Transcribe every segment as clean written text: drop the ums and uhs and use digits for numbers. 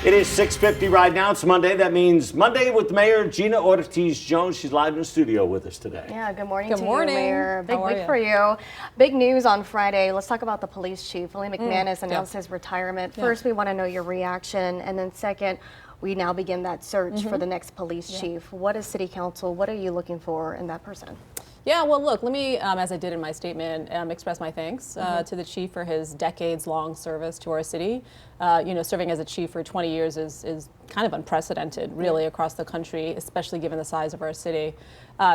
It is 6:50 right now. It's Monday. That means Monday with Mayor Gina Ortiz Jones. She's live in the studio with us today. Yeah, good morning to you, Mayor. Big week for you. Big news on Friday. Let's talk about the police chief. McManus announced his retirement. First, we want to know your reaction. And then second, we now begin that search for the next police chief. What is City Council? What are you looking for in that person? Yeah, well, look, let me, as I did in my statement, express my thanks to the chief for his decades-long service to our city. Serving as a chief for 20 years is kind of unprecedented, really, across the country, especially given the size of our city.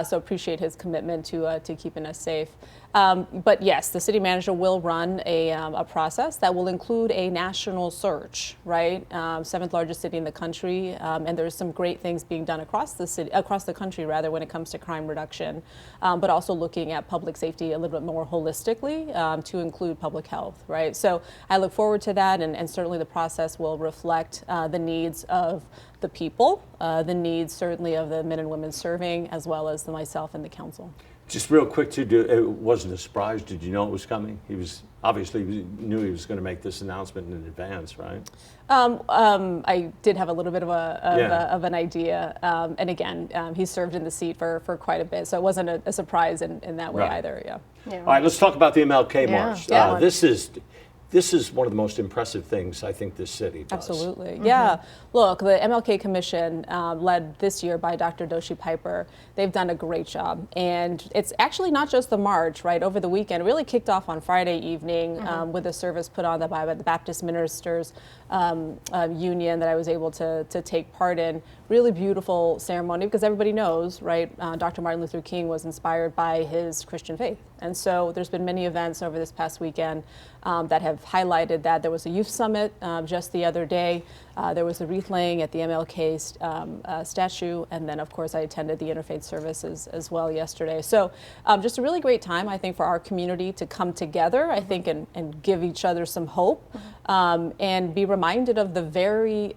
So appreciate his commitment to keeping us safe. But yes, the city manager will run a process that will include a national search, right? Seventh largest city in the country, and there's some great things being done across the country, rather, when it comes to crime reduction, but also looking at public safety a little bit more holistically to include public health, right? So I look forward to that, and certainly the process will reflect the needs of the people, the needs certainly of the men and women serving, as well as myself and the council. Just real quick, too, it wasn't a surprise. Did you know it was coming? He knew he was going to make this announcement in advance, right? I did have a little bit of an idea, and again, he served in the seat for quite a bit, so it wasn't a surprise in that way either. Yeah. All right, let's talk about the MLK March. Yeah. This is one of the most impressive things I think this city does. Absolutely. Yeah. Look, the MLK Commission, led this year by Dr. Doshi Piper, they've done a great job. And it's actually not just the march, right? Over the weekend, it really kicked off on Friday evening with a service put on by the Baptist Ministers Union that I was able to take part in. Really beautiful ceremony because everybody knows, right, Dr. Martin Luther King was inspired by his Christian faith. And so there's been many events over this past weekend that have highlighted that. There was a youth summit just the other day. There was a wreath laying at the MLK statue. And then, of course, I attended the interfaith services as well yesterday. So just a really great time, I think, for our community to come together, I think, and give each other some hope and be reminded of the very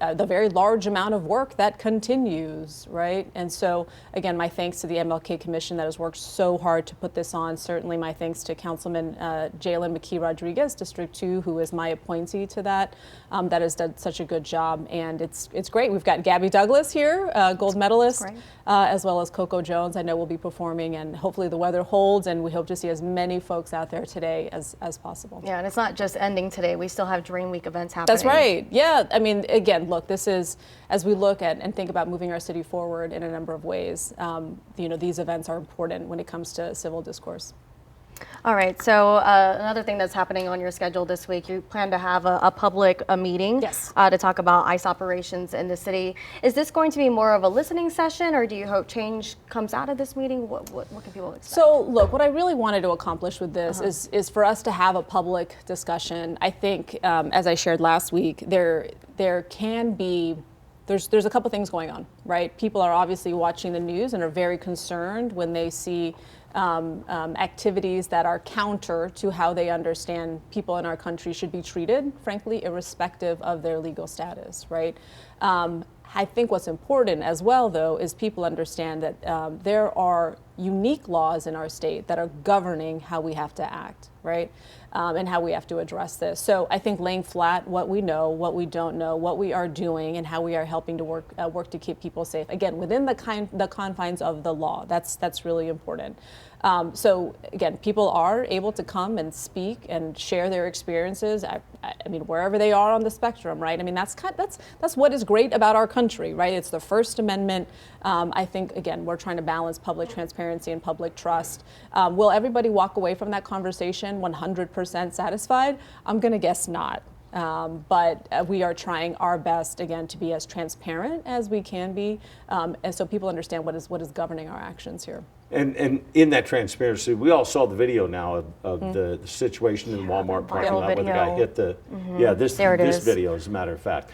large amount of work that continues, right? And so, again, my thanks to the MLK Commission that has worked so hard to put this on. Certainly my thanks to Councilman Jalen McKee Rodriguez, District 2, who is my appointee to that has done such a good job. And it's great. We've got Gabby Douglas here, gold medalist, as well as Coco Jones. I know will be performing, and hopefully the weather holds, and we hope to see as many folks out there today as possible. Yeah, and it's not just ending today. We still have Dream Week events happening. That's right. Yeah. I mean, again, look, this is, as we look at and think about moving our city forward in a number of ways, these events are important when it comes to civil discourse. All right, so another thing that's happening on your schedule this week, you plan to have a public meeting to talk about ICE operations in the city. Is this going to be more of a listening session, or do you hope change comes out of this meeting? What can people expect? So look, what I really wanted to accomplish with this is for us to have a public discussion. I think, as I shared last week, there can be there's a couple things going on, right? People are obviously watching the news and are very concerned when they see activities that are counter to how they understand people in our country should be treated, frankly, irrespective of their legal status, right? I think what's important as well, though, is people understand that there are unique laws in our state that are governing how we have to act, right? And how we have to address this. So I think laying flat what we know, what we don't know, what we are doing, and how we are helping to work to keep people safe. Again, within the confines of the law. That's really important. So again, people are able to come and speak and share their experiences. I mean, wherever they are on the spectrum, right? I mean, that's what is great about our country, right? It's the First Amendment. I think, again, we're trying to balance public transparency and public trust. Will everybody walk away from that conversation 100% satisfied? I'm going to guess not. But we are trying our best, again, to be as transparent as we can be, and so people understand what is governing our actions here. And in that transparency, we all saw the video now of the situation in Walmart parking lot where the guy hit the. This video, as a matter of fact.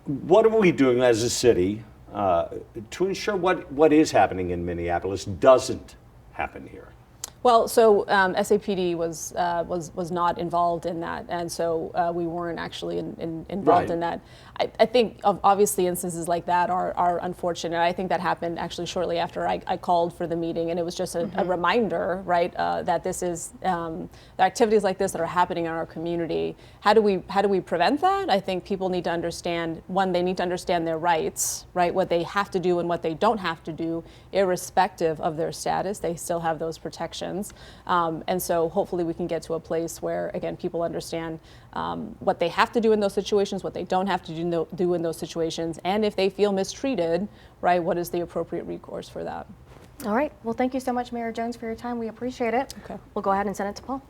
What are we doing as a city to ensure what is happening in Minneapolis doesn't happen here? Well, so SAPD was not involved in that, and so we weren't actually involved in that. I think obviously instances like that are unfortunate. I think that happened actually shortly after I called for the meeting, and it was just a reminder, right, that this is the activities like this that are happening in our community. How do we prevent that? I think people need to understand, one, they need to understand their rights, right, what they have to do and what they don't have to do, irrespective of their status. They still have those protections, and so hopefully we can get to a place where, again, people understand what they have to do in those situations, what they don't have to do in those situations, and if they feel mistreated, right, what is the appropriate recourse for that? All right. Well, thank you so much, Mayor Jones, for your time. We appreciate it. Okay. We'll go ahead and send it to Paul.